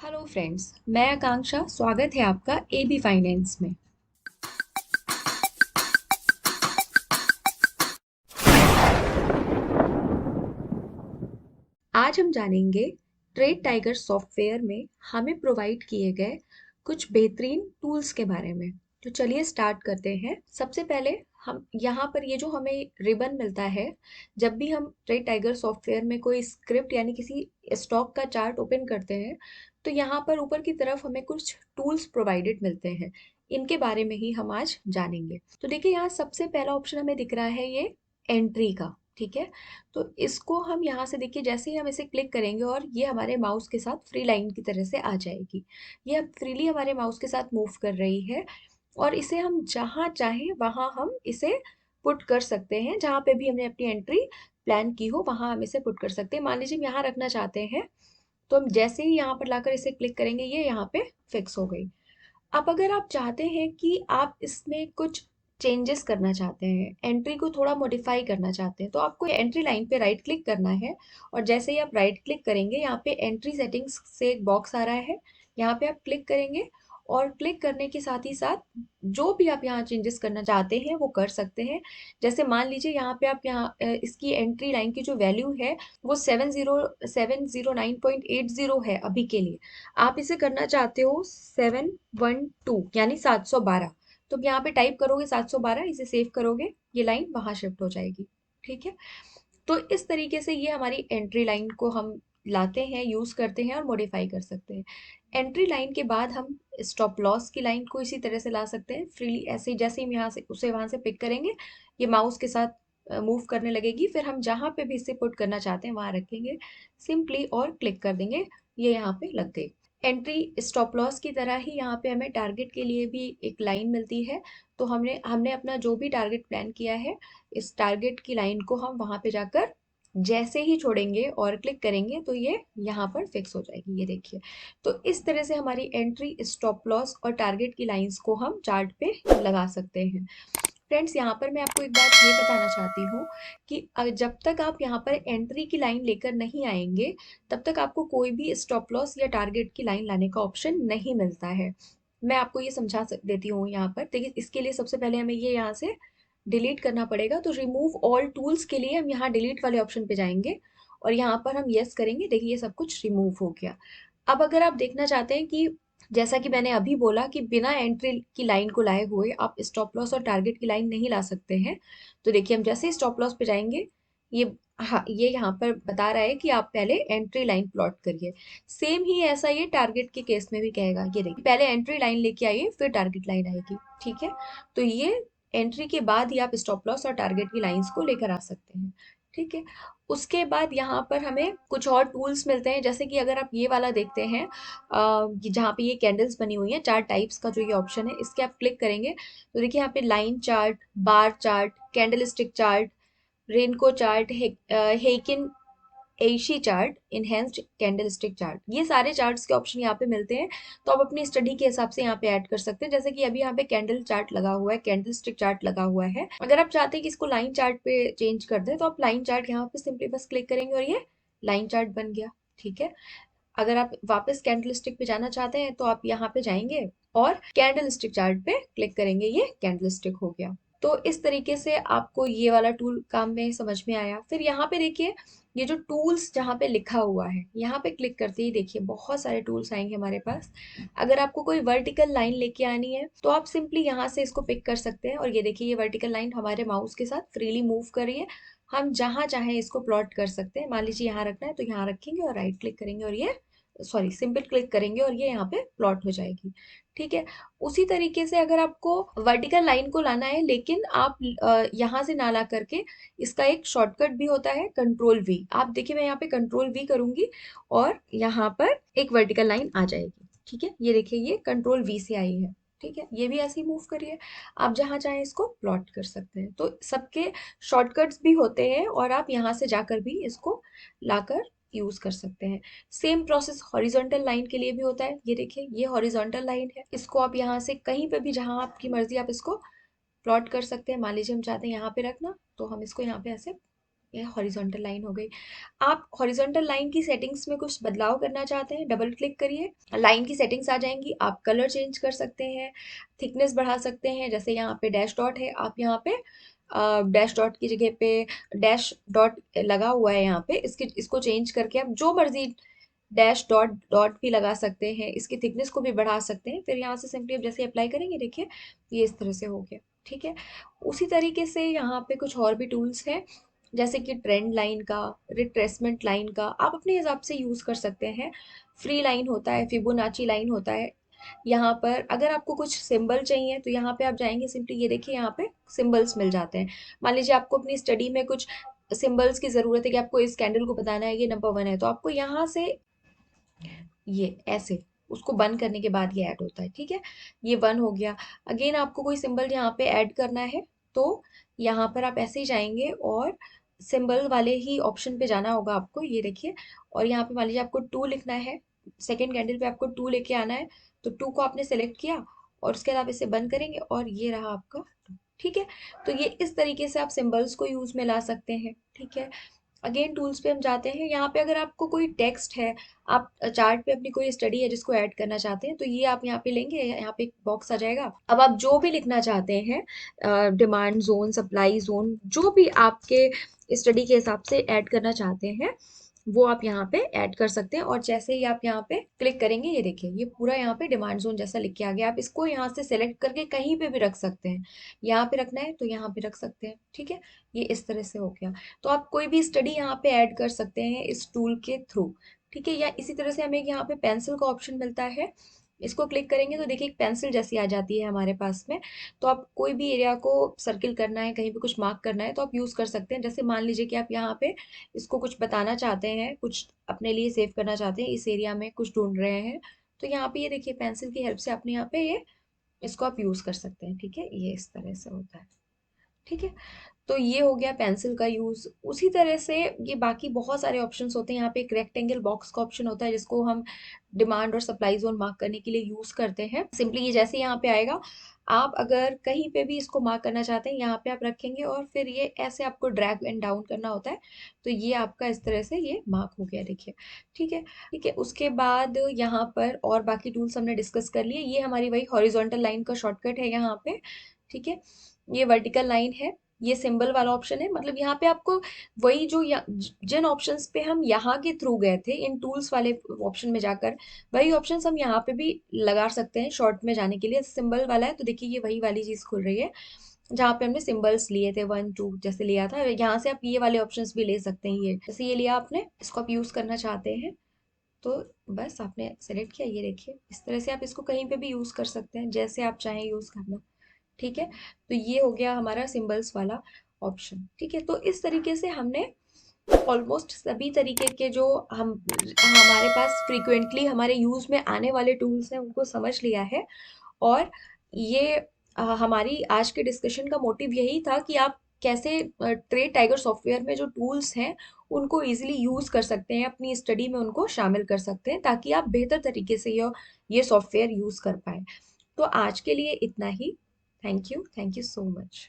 Hello friends, मैं आकांक्षा। स्वागत है आपका एबी फाइनेंस में। आज हम जानेंगे ट्रेड टाइगर सॉफ्टवेयर में हमें प्रोवाइड किए गए कुछ बेहतरीन टूल्स के बारे में। तो चलिए स्टार्ट करते हैं। सबसे पहले हम यहाँ पर ये जो हमें रिबन मिलता है, जब भी हम ट्रेड टाइगर सॉफ्टवेयर में कोई स्क्रिप्ट यानी किसी स्टॉक का चार्ट ओपन करते हैं, तो यहाँ पर ऊपर की तरफ हमें कुछ टूल्स प्रोवाइडेड मिलते हैं। इनके बारे में ही हम आज जानेंगे। तो देखिए, यहाँ सबसे पहला ऑप्शन हमें दिख रहा है ये एंट्री का। ठीक है, तो इसको हम यहाँ से देखिए, जैसे ही हम इसे क्लिक करेंगे और ये हमारे माउस के साथ फ्री लाइन की तरह से आ जाएगी। ये अब फ्रीली हमारे माउस के साथ मूव कर रही है और इसे हम जहाँ चाहें वहाँ हम इसे पुट कर सकते हैं। जहाँ पे भी हमने अपनी एंट्री प्लान की हो वहाँ हम इसे पुट कर सकते हैं। मान लीजिए हम यहाँ रखना चाहते हैं, तो हम जैसे ही यहाँ पर लाकर इसे क्लिक करेंगे, ये यहाँ पे फिक्स हो गई। अब अगर आप चाहते हैं कि आप इसमें कुछ चेंजेस करना चाहते हैं, एंट्री को थोड़ा मॉडिफाई करना चाहते हैं, तो आपको एंट्री लाइन पे राइट क्लिक करना है। और जैसे ही आप राइट क्लिक करेंगे, यहाँ पे एंट्री सेटिंग्स से एक बॉक्स आ रहा है, यहाँ पे आप क्लिक करेंगे और क्लिक करने के साथ ही साथ जो भी आप यहाँ चेंजेस करना चाहते हैं वो कर सकते हैं। जैसे मान लीजिए यहाँ पे आप यहाँ इसकी एंट्री लाइन की जो वैल्यू है वो 709.80 है अभी के लिए। आप इसे करना चाहते हो 712 यानी 712। तो यहाँ पे टाइप करोगे 712, इसे सेव करोगे, ये लाइन वहां शिफ्ट हो जाएगी। ठीक है, तो इस तरीके से ये हमारी एंट्री लाइन को हम लाते हैं, यूज करते हैं और मॉडिफाई कर सकते हैं। एंट्री लाइन के बाद हम स्टॉप लॉस की लाइन को इसी तरह से ला सकते हैं फ्रीली। ऐसे ही जैसे हम यहाँ से उसे वहां से पिक करेंगे, ये माउस के साथ मूव करने लगेगी। फिर हम जहाँ पे भी इसे पुट करना चाहते हैं वहां रखेंगे सिंपली और क्लिक कर देंगे, ये यहाँ पे लग गई। एंट्री स्टॉप लॉस की तरह ही यहाँ पे हमें टारगेट के लिए भी एक लाइन मिलती है। तो हमने हमने अपना जो भी टारगेट प्लान किया है, इस टारगेट की लाइन को हम वहां पे जाकर जैसे ही छोड़ेंगे और क्लिक करेंगे तो ये यहाँ पर फिक्स हो जाएगी। ये देखिए, तो इस तरह से हमारी एंट्री, स्टॉप लॉस और टारगेट की लाइंस को हम चार्ट पे लगा सकते हैं। फ्रेंड्स, यहाँ पर मैं आपको एक बात ये बताना चाहती हूँ कि जब तक आप यहाँ पर एंट्री की लाइन लेकर नहीं आएंगे, तब तक आपको कोई भी स्टॉप लॉस या टारगेट की लाइन लाने का ऑप्शन नहीं मिलता है। मैं आपको ये समझा देती हूँ। यहाँ पर देखिए, इसके लिए सबसे पहले हमें ये यहाँ से डिलीट करना पड़ेगा। तो रिमूव ऑल टूल्स के लिए हम यहाँ डिलीट वाले ऑप्शन पे जाएंगे और यहाँ पर हम यस करेंगे। देखिए, ये सब कुछ रिमूव हो गया। अब अगर आप देखना चाहते हैं कि जैसा कि मैंने अभी बोला कि बिना एंट्री की लाइन को लाए हुए आप स्टॉप लॉस और टारगेट की लाइन नहीं ला सकते हैं, तो देखिए हम जैसे ही स्टॉप लॉस पे जाएंगे, ये हाँ, ये यहाँ पर बता रहा है कि आप पहले एंट्री लाइन प्लॉट करिए। सेम ही ऐसा ये टारगेट के केस में भी कहेगा। ये देखिए, पहले एंट्री लाइन लेके आइए फिर टारगेट लाइन आएगी। ठीक है, तो ये एंट्री के बाद ही आप स्टॉप लॉस और टारगेट की लाइंस को लेकर आ सकते हैं। ठीक है, उसके बाद यहाँ पर हमें कुछ और टूल्स मिलते हैं। जैसे कि अगर आप ये वाला देखते हैं, जहाँ पे ये कैंडल्स बनी हुई हैं, चार टाइप्स का जो ये ऑप्शन है, इसके आप क्लिक करेंगे तो देखिए यहाँ पे line chart, bar chart, candle stick chart, Renko chart, Heikin Ashi chart, enhanced candle stick chart, ये सारे चार्ट्स के ऑप्शन यहाँ पे मिलते हैं। तो आप अपनी स्टडी के हिसाब से यहाँ पे ऐड कर सकते हैं। जैसे कि अभी यहाँ पे कैंडल चार्ट लगा हुआ है, कैंडल स्टिक चार्ट लगा हुआ है। अगर आप चाहते हैं कि इसको लाइन चार्ट पे चेंज कर दें, तो आप लाइन चार्ट यहाँ पे सिंपली बस क्लिक करेंगे और ये लाइन चार्ट बन गया। ठीक है, अगर आप वापस कैंडल स्टिक पे जाना चाहते हैं तो आप यहाँ पे जाएंगे और कैंडल स्टिक चार्ट पे क्लिक करेंगे, ये कैंडल स्टिक हो गया। तो इस तरीके से आपको ये वाला टूल काम में समझ में आया। फिर यहाँ पे देखिए, ये जो टूल्स जहाँ पे लिखा हुआ है, यहाँ पे क्लिक करते ही देखिए बहुत सारे टूल्स आएंगे हमारे पास। अगर आपको कोई वर्टिकल लाइन लेके आनी है तो आप सिंपली यहाँ से इसको पिक कर सकते हैं और ये देखिए, ये वर्टिकल लाइन हमारे माउस के साथ फ्रीली मूव कर रही है। हम जहाँ चाहें इसको प्लॉट कर सकते हैं। मान लीजिए यहाँ रखना है तो यहाँ रखेंगे और राइट क्लिक करेंगे और ये सॉरी सिंपल क्लिक करेंगे और ये यहाँ पे प्लॉट हो जाएगी। ठीक है, उसी तरीके से अगर आपको वर्टिकल लाइन को लाना है लेकिन आप यहाँ से ना ला करके, इसका एक शॉर्टकट भी होता है, कंट्रोल वी। आप देखिए, मैं यहाँ पे कंट्रोल वी करूंगी और यहाँ पर एक वर्टिकल लाइन आ जाएगी। ठीक है, ये देखिए, ये कंट्रोल वी से आई है। ठीक है, ये भी ऐसे ही मूव करिए। आप जहाँ चाहें इसको प्लॉट कर सकते हैं। तो सबके शॉर्टकट्स भी होते हैं और आप यहाँ से जाकर भी इसको लाकर यूज कर सकते हैं। सेम प्रोसेस हॉरिजॉन्टल लाइन के लिए भी होता है। ये देखिए, ये हॉरिजॉन्टल लाइन है, इसको आप यहाँ से कहीं पे भी जहां आपकी मर्जी आप इसको प्लॉट कर सकते हैं। मान लीजिए हम चाहते हैं यहाँ पे रखना, तो हम इसको यहाँ पे ऐसे ये हॉरिजॉन्टल लाइन हो गई। आप हॉरिजॉन्टल लाइन की सेटिंग्स में कुछ बदलाव करना चाहते हैं, डबल क्लिक करिए, लाइन की सेटिंग्स आ जाएंगी। आप कलर चेंज कर सकते हैं, थिकनेस बढ़ा सकते हैं। जैसे यहाँ पे डैश डॉट है, आप यहाँ पे डैश डॉट की जगह पे डैश डॉट लगा हुआ है यहाँ पे, इसको चेंज करके आप जो मर्जी डैश डॉट डॉट भी लगा सकते हैं, इसकी थिकनेस को भी बढ़ा सकते हैं। फिर यहाँ से सिंपली आप जैसे अप्लाई करेंगे, देखिए ये इस तरह से हो गया। ठीक है, उसी तरीके से यहाँ पे कुछ और भी टूल्स हैं, जैसे कि ट्रेंड लाइन का, रिट्रेसमेंट लाइन का, आप अपने हिसाब से यूज़ कर सकते हैं। फ्री लाइन होता है, फिबोनाची लाइन होता है। यहाँ पर अगर आपको कुछ सिंबल चाहिए तो यहाँ पे आप जाएंगे, सिंपली ये देखिए यहाँ पे सिंबल्स मिल जाते हैं। मान लीजिए आपको अपनी स्टडी में कुछ सिंबल्स की ज़रूरत है कि आपको इस कैंडल को बताना है ये नंबर 1 है, तो आपको यहाँ से ये ऐसे उसको बंद करने के बाद ये ऐड होता है। ठीक है, ये 1 हो गया। अगेन आपको कोई सिंबल यहाँ पे ऐड करना है तो यहाँ पर आप ऐसे ही जाएंगे और सिंबल वाले ही ऑप्शन पे जाना होगा आपको, ये देखिए। और यहाँ पे मान लीजिए आपको 2 लिखना है, सेकेंड कैंडल पे आपको 2 लेके आना है, तो 2 को आपने सेलेक्ट किया और उसके बाद आप इसे बंद करेंगे और ये रहा आपका 2। ठीक है, तो ये इस तरीके से आप सिंबल्स को यूज में ला सकते हैं। ठीक है, अगेन टूल्स पे हम जाते हैं। यहाँ पे अगर आपको कोई टेक्स्ट है, आप चार्ट पे अपनी कोई स्टडी है जिसको ऐड करना चाहते हैं, तो ये आप यहाँ पे लेंगे, यहाँ पे एक बॉक्स आ जाएगा। अब आप जो भी लिखना चाहते हैं, डिमांड जोन, सप्लाई जोन, जो भी आपके स्टडी के हिसाब से ऐड करना चाहते हैं, वो आप यहाँ पे ऐड कर सकते हैं। और जैसे ही आप यहाँ पे क्लिक करेंगे, ये देखिए ये पूरा यहाँ पे डिमांड जोन जैसा लिख के आ गया। आप इसको यहाँ से सेलेक्ट करके कहीं पे भी रख सकते हैं, यहाँ पे रखना है तो यहाँ पे रख सकते हैं। ठीक है, ये इस तरह से हो गया। तो आप कोई भी स्टडी यहाँ पे ऐड कर सकते हैं इस टूल के थ्रू। ठीक है, या इसी तरह से हमें यहाँ पे पेंसिल का ऑप्शन मिलता है, इसको क्लिक करेंगे तो देखिए एक पेंसिल जैसी आ जाती है हमारे पास में। तो आप कोई भी एरिया को सर्किल करना है, कहीं पे कुछ मार्क करना है, तो आप यूज कर सकते हैं। जैसे मान लीजिए कि आप यहाँ पे इसको कुछ बताना चाहते हैं, कुछ अपने लिए सेव करना चाहते हैं, इस एरिया में कुछ ढूंढ रहे हैं, तो यहाँ पे ये देखिए पेंसिल की हेल्प से आपने यहाँ पे ये इसको आप यूज कर सकते हैं। ठीक है, ये इस तरह से होता है। ठीक है, तो ये हो गया पेंसिल का यूज। उसी तरह से ये बाकी बहुत सारे ऑप्शंस होते हैं। यहाँ पे एक रेक्टेंगल बॉक्स का ऑप्शन होता है जिसको हम डिमांड और सप्लाई जोन मार्क करने के लिए यूज करते हैं। सिंपली ये जैसे यहाँ पे आएगा, आप अगर कहीं पे भी इसको मार्क करना चाहते हैं, यहाँ पे आप रखेंगे और फिर ये ऐसे आपको ड्रैग एंड डाउन करना होता है, तो ये आपका इस तरह से ये मार्क हो गया, देखिए। ठीक है, ठीक है, उसके बाद यहाँ पर और बाकी टूल्स हमने डिस्कस कर लिए। ये हमारी वही हॉरिजॉन्टल लाइन का शॉर्टकट है यहाँ पे। ठीक है, ये वर्टिकल लाइन है, ये सिंबल वाला ऑप्शन है। मतलब यहाँ पे आपको वही जो जिन ऑप्शंस पे हम यहाँ के थ्रू गए थे इन टूल्स वाले ऑप्शन में जाकर, वही ऑप्शंस हम यहाँ पे भी लगा सकते हैं शॉर्ट में जाने के लिए। सिंबल वाला है तो देखिए ये वही वाली चीज खुल रही है जहाँ पे हमने सिंबल्स लिए थे, 1 2 जैसे लिया था। यहाँ से आप ये वाले ऑप्शंस भी ले सकते हैं। ये जैसे ये लिया आपने, इसको आप यूज करना चाहते हैं तो बस आपने सेलेक्ट किया, ये देखिए इस तरह से आप इसको कहीं पे भी यूज कर सकते हैं, जैसे आप चाहें यूज करना। ठीक है, तो ये हो गया हमारा सिंबल्स वाला ऑप्शन। ठीक है, तो इस तरीके से हमने ऑलमोस्ट सभी तरीके के जो हम हमारे पास फ्रीक्वेंटली हमारे यूज में आने वाले टूल्स हैं उनको समझ लिया है। और ये हमारी आज के डिस्कशन का मोटिव यही था कि आप कैसे ट्रेड टाइगर सॉफ्टवेयर में जो टूल्स हैं उनको इजीली यूज कर सकते हैं, अपनी स्टडी में उनको शामिल कर सकते हैं, ताकि आप बेहतर तरीके से ये सॉफ्टवेयर यूज कर पाए। तो आज के लिए इतना ही। Thank you so much.